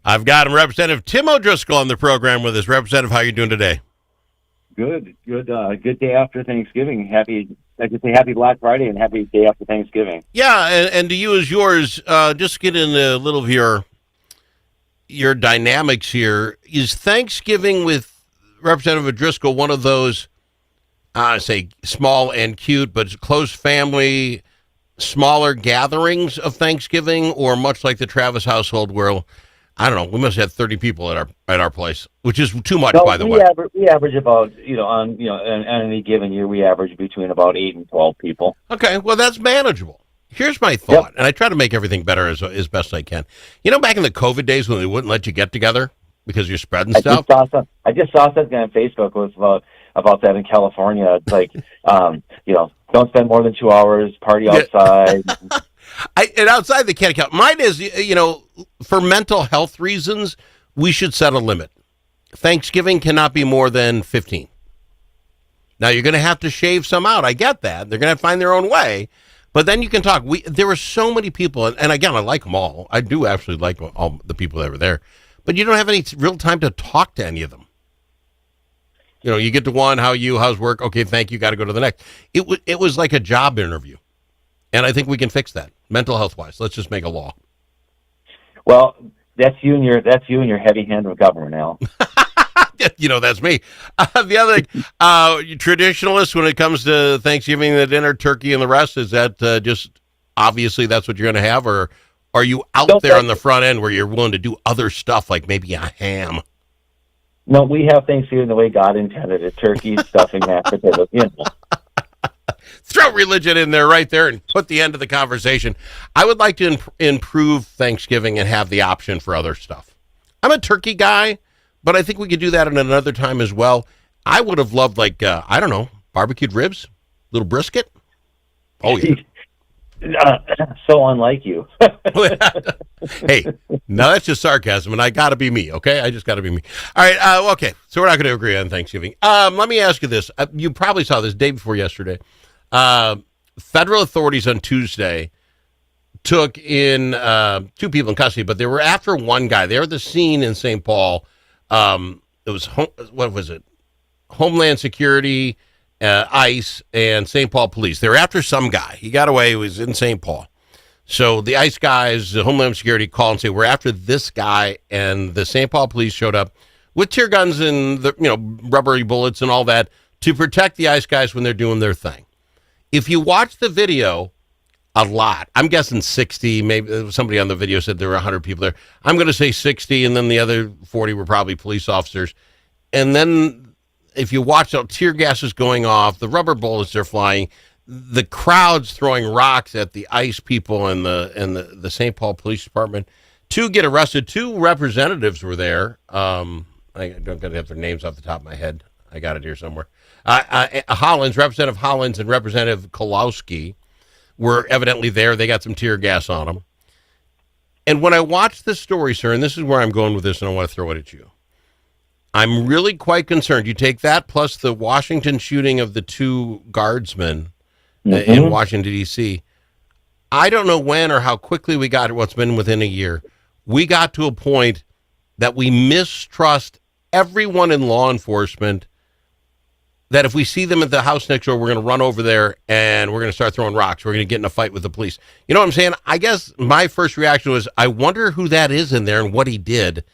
I've got Representative Tim O'Driscoll on the program with us. Representative, how are you doing today? Good. Good day after Thanksgiving. Happy Black Friday and happy day after Thanksgiving. Yeah, and to you as yours, just get in a little of your dynamics here. Is Thanksgiving with Representative O'Driscoll one of those, say, small and cute, but close family, smaller gatherings of Thanksgiving, or much like the Travis household where, I don't know, we must have 30 people at our place, which is too much, by the way. We average about, on any given year, we average between about 8 and 12 people. Okay, well, that's manageable. Here's my thought, and I try to make everything better as best I can. Back in the COVID days when they wouldn't let you get together because you're spreading stuff? I just saw something on Facebook was about that in California. It's like, don't spend more than 2 hours, party outside. And outside they can't count. Mine is, for mental health reasons, we should set a limit. Thanksgiving cannot be more than 15. Now, you're going to have to shave some out. I get that. They're going to find their own way. But then you can talk. There were so many people, and again, I like them all. I do actually like all the people that were there. But you don't have any real time to talk to any of them. You get to one, how's work? Okay, thank you, got to go to the next. It was like a job interview. And I think we can fix that, mental health-wise. Let's just make a law. Well, that's you and your heavy hand of government, Al. That's me. The other traditionalist when it comes to Thanksgiving, the dinner, turkey, and the rest, is that just obviously that's what you're going to have, or are you out there on the front end where you're willing to do other stuff like maybe a ham? No, we have Thanksgiving the way God intended it: turkey, stuffing, mashed potatoes. Throw religion in there right there and put the end of the conversation. I would like to improve Thanksgiving and have the option for other stuff. I'm a turkey guy, but I think we could do that at another time as well. I would have loved, barbecued ribs, little brisket. Oh, yeah. So unlike you. Hey, no, that's just sarcasm, and I got to be me, okay? I just got to be me. All right, okay, so we're not going to agree on Thanksgiving. Let me ask you this. You probably saw this day before yesterday. Federal authorities on Tuesday took in 2 people in custody, but they were after one guy. They were at the scene in St. Paul. It was, Homeland Security, ICE, and St. Paul Police. They were after some guy. He got away. He was in St. Paul. So the ICE guys, the Homeland Security, call and say, we're after this guy, and the St. Paul Police showed up with tear guns and rubbery bullets and all that to protect the ICE guys when they're doing their thing. If you watch the video, a lot, I'm guessing 60, maybe somebody on the video said there were 100 people there. I'm going to say 60, and then the other 40 were probably police officers. And then if you watch, tear gas is going off, the rubber bullets are flying, the crowd's throwing rocks at the ICE people and the St. Paul Police Department. 2 get arrested. 2 representatives were there. I don't got to have their names off the top of my head. I got it here somewhere. Hollins, Representative Hollins and Representative Kolowski were evidently there. They got some tear gas on them. And when I watched this story, sir, and this is where I'm going with this, and I want to throw it at you, I'm really quite concerned. You take that plus the Washington shooting of the 2 guardsmen in Washington, D.C. I don't know when or how quickly we got it, what's been within a year. We got to a point that we mistrust everyone in law enforcement, that if we see them at the house next door, we're going to run over there and we're going to start throwing rocks. We're going to get in a fight with the police. You know what I'm saying? I guess my first reaction was, I wonder who that is in there and what he did.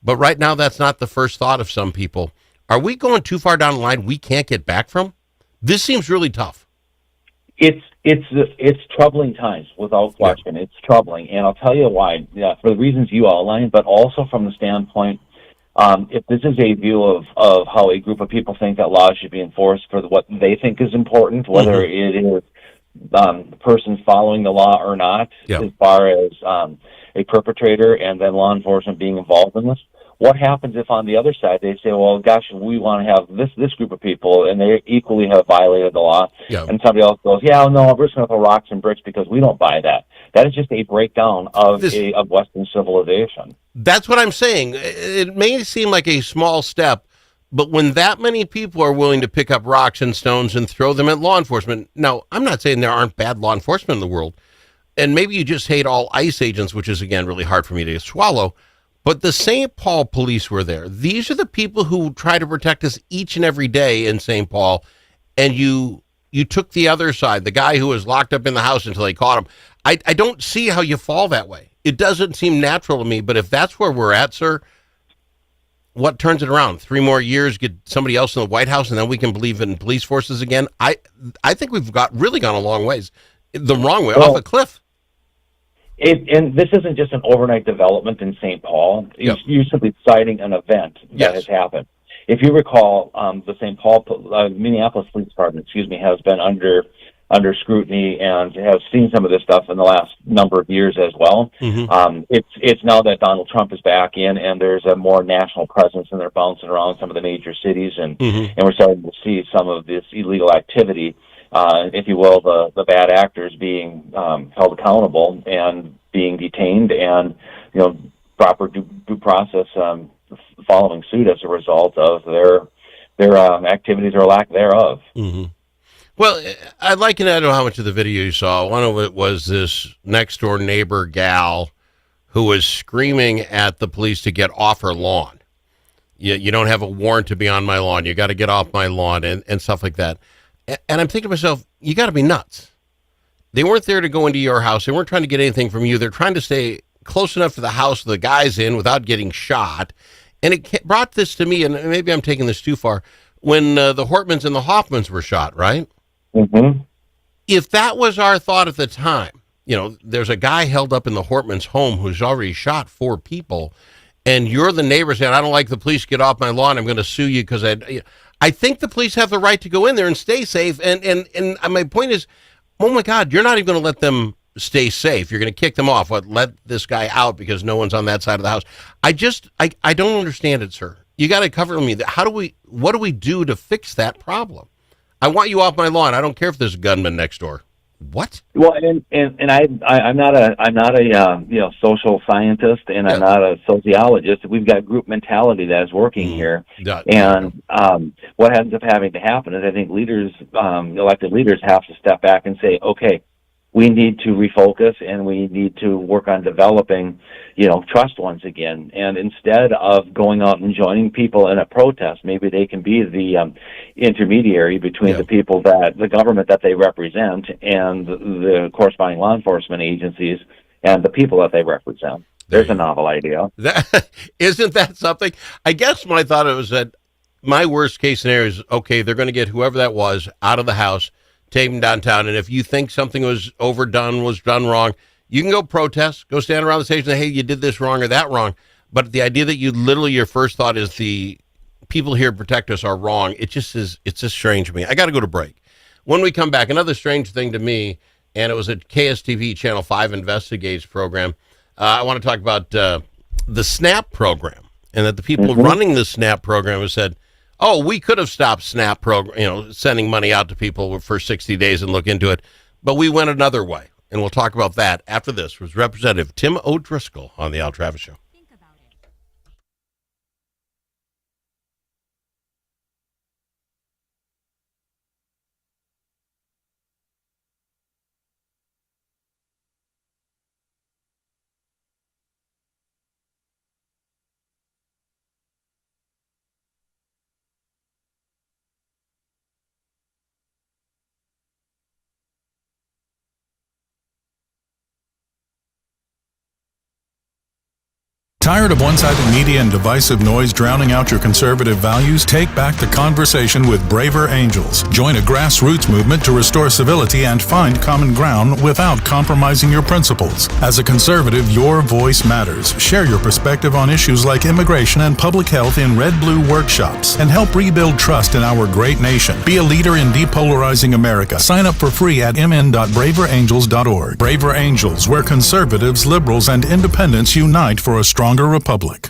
But right now, that's not the first thought of some people. Are we going too far down the line we can't get back from? This seems really tough. It's troubling times, without question. Yeah. It's troubling, and I'll tell you why. Yeah, for the reasons you outlined, but also from the standpoint, if this is a view of how a group of people think that laws should be enforced for what they think is important, whether it is persons following the law or not, as far as a perpetrator and then law enforcement being involved in this. What happens if on the other side they say, well, gosh, we want to have this group of people, and they equally have violated the law, and somebody else goes, no, we're just going to throw rocks and bricks because we don't buy that. That is just a breakdown of Western civilization. That's what I'm saying. It may seem like a small step, but when that many people are willing to pick up rocks and stones and throw them at law enforcement, now, I'm not saying there aren't bad law enforcement in the world, and maybe you just hate all ICE agents, which is, again, really hard for me to swallow. But the St. Paul police were there. These are the people who try to protect us each and every day in St. Paul. And you took the other side, the guy who was locked up in the house until they caught him. I don't see how you fall that way. It doesn't seem natural to me. But if that's where we're at, sir, what turns it around? 3 more years, get somebody else in the White House, and then we can believe in police forces again? I think we've really gone a long ways. The wrong way, off a cliff. And this isn't just an overnight development in St. Paul. Yep. You're simply citing an event that has happened. If you recall, the St. Paul, Minneapolis Police Department, has been under scrutiny and has seen some of this stuff in the last number of years as well. Mm-hmm. It's now that Donald Trump is back in, and there's a more national presence, and they're bouncing around some of the major cities, and we're starting to see some of this illegal activity. If you will, the bad actors being held accountable and being detained, and proper due process following suit as a result of their activities or lack thereof. Mm-hmm. Well, I'd like to know how much of the video you saw. One of it was this next door neighbor gal who was screaming at the police to get off her lawn. You don't have a warrant to be on my lawn. You got to get off my lawn, and stuff like that. And I'm thinking to myself, you got to be nuts. They weren't there to go into your house. They weren't trying to get anything from you. They're trying to stay close enough to the house the guy's in without getting shot. And it brought this to me, and maybe I'm taking this too far, when the Hortmans and the Hoffmans were shot, right? Mm-hmm. If that was our thought at the time, there's a guy held up in the Hortmans' home who's already shot 4 people, and you're the neighbor saying, I don't like the police, get off my lawn, I'm going to sue you because I think the police have the right to go in there and stay safe. And my point is, oh my God, you're not even going to let them stay safe. You're going to kick them off. Let this guy out because no one's on that side of the house. I don't understand it, sir. You got to cover me. What do we do to fix that problem? I want you off my lawn. I don't care if there's a gunman next door. What? Well, and I'm not a social scientist, and I'm not a sociologist. We've got group mentality that is working here, and what ends up having to happen is I think leaders, elected leaders, have to step back and say, okay, we need to refocus, and we need to work on developing, trust once again. And instead of going out and joining people in a protest, maybe they can be the intermediary between the people the government that they represent, and the corresponding law enforcement agencies and the people that they represent. There's a novel idea. Isn't that something? I guess my thought was that my worst case scenario is, okay, they're going to get whoever that was out of the house, take them downtown, and if you think something was overdone, was done wrong, you can go protest, go stand around the station and say, hey, you did this wrong or that wrong. But the idea that your first thought is the people here protect us are wrong, it's just strange to me. I got to go to break. When we come back, another strange thing to me, and it was a KSTV Channel 5 Investigates program. I want to talk about the SNAP program, and that the people running the SNAP program have said, oh, we could have stopped SNAP program, sending money out to people for 60 days and look into it, but we went another way. And we'll talk about that after this with Representative Tim O'Driscoll on the Al Travis Show. Tired of one-sided media and divisive noise drowning out your conservative values? Take back the conversation with Braver Angels. Join a grassroots movement to restore civility and find common ground without compromising your principles. As a conservative, your voice matters. Share your perspective on issues like immigration and public health in Red Blue workshops and help rebuild trust in our great nation. Be a leader in depolarizing America. Sign up for free at mn.braverangels.org. Braver Angels, where conservatives, liberals, and independents unite for a stronger republic.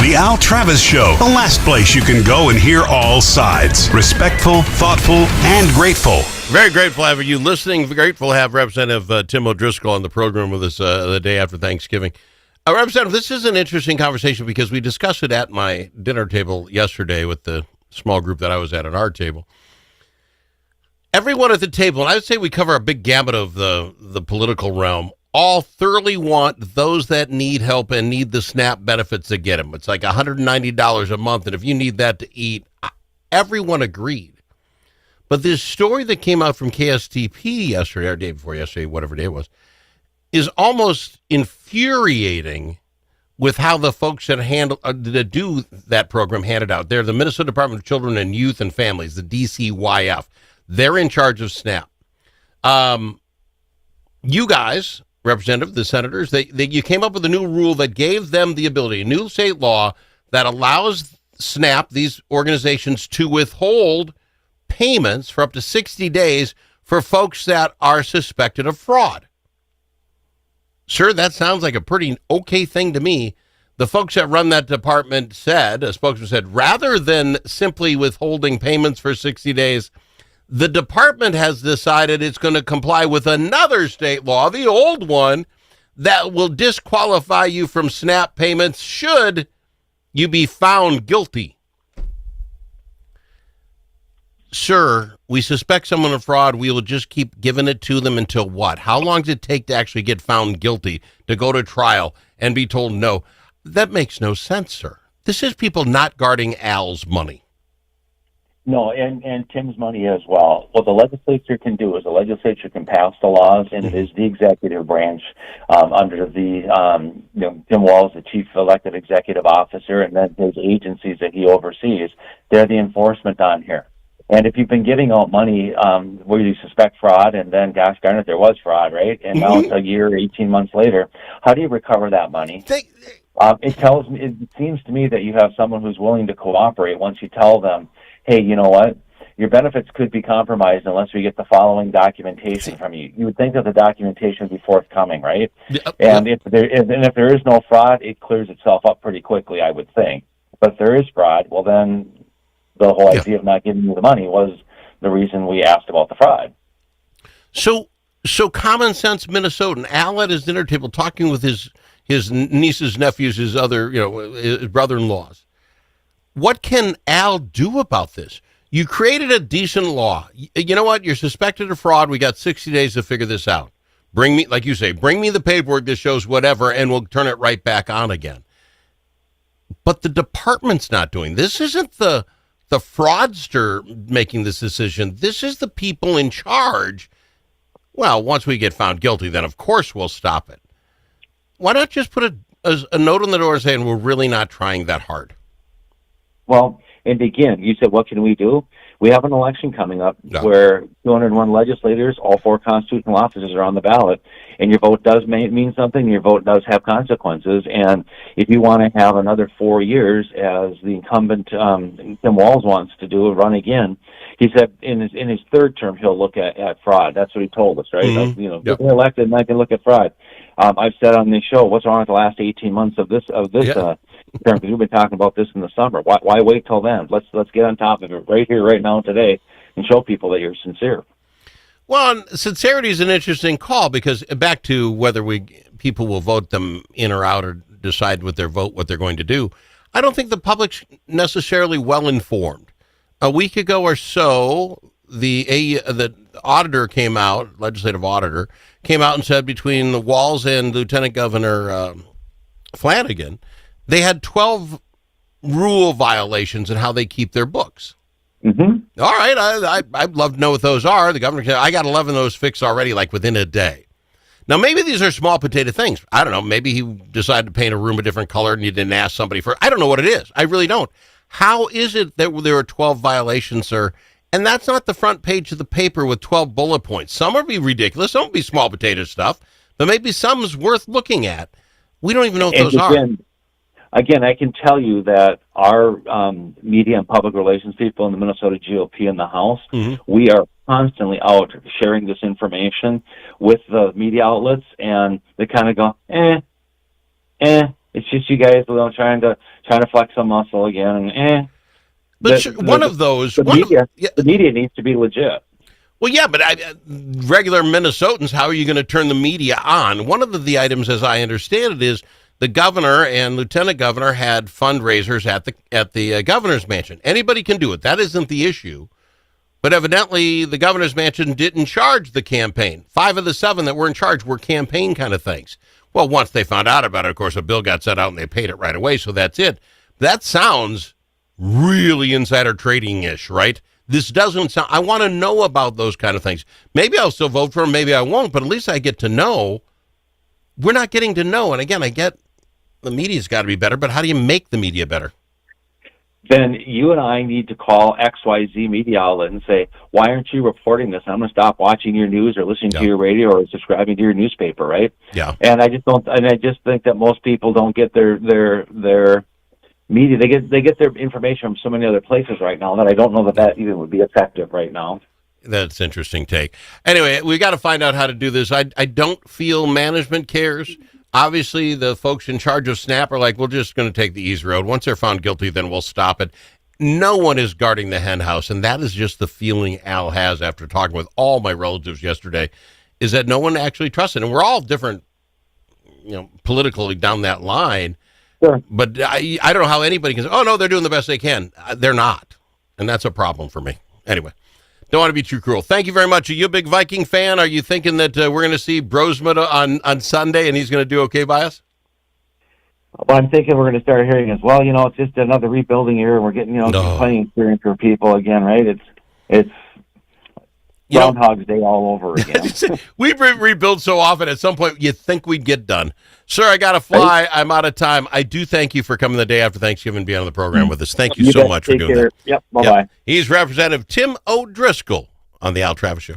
The Al Travis Show, the last place you can go and hear all sides. Respectful, thoughtful, and grateful. Very grateful to have you listening. Grateful to have Representative Tim O'Driscoll on the program with us the day after Thanksgiving. Representative, this is an interesting conversation because we discussed it at my dinner table yesterday with the small group that I was at our table. Everyone at the table, and I would say we cover a big gamut of the political realm, all thoroughly want those that need help and need the SNAP benefits to get them. It's like $190 a month, and if you need that to eat, everyone agreed. But this story that came out from KSTP yesterday, or day before yesterday, whatever day it was, is almost infuriating with how the folks that do that program handed out. They're the Minnesota Department of Children and Youth and Families, the DCYF. They're in charge of SNAP. You guys, Representative, the senators, you came up with a new rule that gave them the ability, a new state law that allows SNAP, these organizations, to withhold payments for up to 60 days for folks that are suspected of fraud. Sure, that sounds like a pretty okay thing to me. The folks that run that department said, a spokesman said, rather than simply withholding payments for 60 days, the department has decided it's going to comply with another state law, the old one, that will disqualify you from SNAP payments should you be found guilty. Sir, we suspect someone of fraud. We will just keep giving it to them until what? How long does it take to actually get found guilty, to go to trial and be told no? That makes no sense, sir. This is people not guarding Al's money. No, and Tim's money as well. What the legislature can do is the legislature can pass the laws, and it is the executive branch under the Tim Walz, the chief elected executive officer, and then his agencies that he oversees. They're the enforcement on here. And if you've been giving out money where you suspect fraud, and then, gosh darn it, there was fraud, right? And now it's a year, 18 months later, how do you recover that money? It seems to me that you have someone who's willing to cooperate once you tell them, hey, you know what? Your benefits could be compromised unless we get the following documentation from you. You would think that the documentation would be forthcoming, right? And if there is no fraud, it clears itself up pretty quickly, I would think. But if there is fraud, well, then the whole idea of not giving you the money was the reason we asked about the fraud. So common sense Minnesotan, Al at his dinner table talking with his nieces, nephews, his other, his brother-in-laws. What can Al do about this? You created a decent law. You know what? You're suspected of fraud. We got 60 days to figure this out. Bring me, like you say, bring me the paperwork that shows whatever, and we'll turn it right back on again. But the department's not doing this. Isn't the fraudster making this decision. This is the people in charge. Well, once we get found guilty, then of course we'll stop it. Why not just put a note on the door saying we're really not trying that hard? Well, and again, you said, what can we do? We have an election coming up where 201 legislators, all 4 constitutional offices are on the ballot, and your vote does mean something. Your vote does have consequences, and if you want to have another 4 years, as the incumbent Tim Walz wants to do, run again, he said in his third term he'll look at fraud. That's what he told us, right? Mm-hmm. Getting elected, and I can look at fraud. I've said on this show, what's wrong with the last 18 months of this term? Because we've been talking about this in the summer. Why wait till then? Let's get on top of it right here, right now, today, and show people that you're sincere. Well, sincerity is an interesting call because back to whether people will vote them in or out or decide with their vote what they're going to do. I don't think the public's necessarily well informed. A week ago or so, the auditor came out, legislative auditor, came out and said between the Walz and Lieutenant Governor Flanagan, they had 12 rule violations in how they keep their books. Mm-hmm. All right, I'd love to know what those are. The governor said, I got 11 of those fixed already, like within a day. Now, maybe these are small potato things. I don't know. Maybe he decided to paint a room a different color and you didn't ask somebody for it. I don't know what it is. I really don't. How is it that there are 12 violations, sir? And that's not the front page of the paper with 12 bullet points. Some will be ridiculous. Some will be small potato stuff, but maybe some's worth looking at. We don't even know what those are. Again, I can tell you that our media and public relations people in the Minnesota GOP in the House, we are constantly out sharing this information with the media outlets, and they kind of go, it's It's just you guys, trying to flex some muscle again. And But one of those, the media needs to be legit. Well, yeah, but regular Minnesotans, how are you going to turn the media on? One of the items, as I understand it, is the governor and lieutenant governor had fundraisers at the governor's mansion. Anybody can do it. That isn't the issue. But evidently, the governor's mansion didn't charge the campaign. 5 of the 7 that were in charge were campaign kind of things. Well, once they found out about it, of course, a bill got set out and they paid it right away, so that's it. That sounds really insider trading-ish, right? This doesn't sound... I want to know about those kind of things. Maybe I'll still vote for him, maybe I won't, but at least I get to know. We're not getting to know. And again, I get the media's got to be better, but how do you make the media better? Then you and I need to call XYZ media outlet and say, why aren't you reporting this? I'm going to stop watching your news or listening to your radio or subscribing to your newspaper, right? Yeah. And I just think that most people don't get their media. They get their information from so many other places right now that I don't know that even would be effective right now. That's an interesting take. Anyway, we got to find out how to do this. I don't feel management cares. Obviously, the folks in charge of SNAP are like, we're just going to take the easy road. Once they're found guilty, then we'll stop it. No one is guarding the hen house, and that is just the feeling Al has after talking with all my relatives yesterday, is that no one actually trusts it. And we're all different, politically down that line. Sure. But I don't know how anybody can say, oh, no, they're doing the best they can. They're not. And that's a problem for me. Anyway, don't want to be too cruel. Thank you very much. Are you a big Viking fan? Are you thinking that we're going to see Brosma on Sunday and he's going to do okay by us? Well, I'm thinking we're going to start hearing as well. It's just another rebuilding year. We're getting, plenty experience for people again, right? It's Groundhog's Day all over again. We rebuild so often. At some point, you think we'd get done. Sir, I got to fly. I'm out of time. I do thank you for coming the day after Thanksgiving and being on the program with us. Thank you so much for doing that. Yep. Bye-bye. He's Representative Tim O'Driscoll on the Al Travis Show.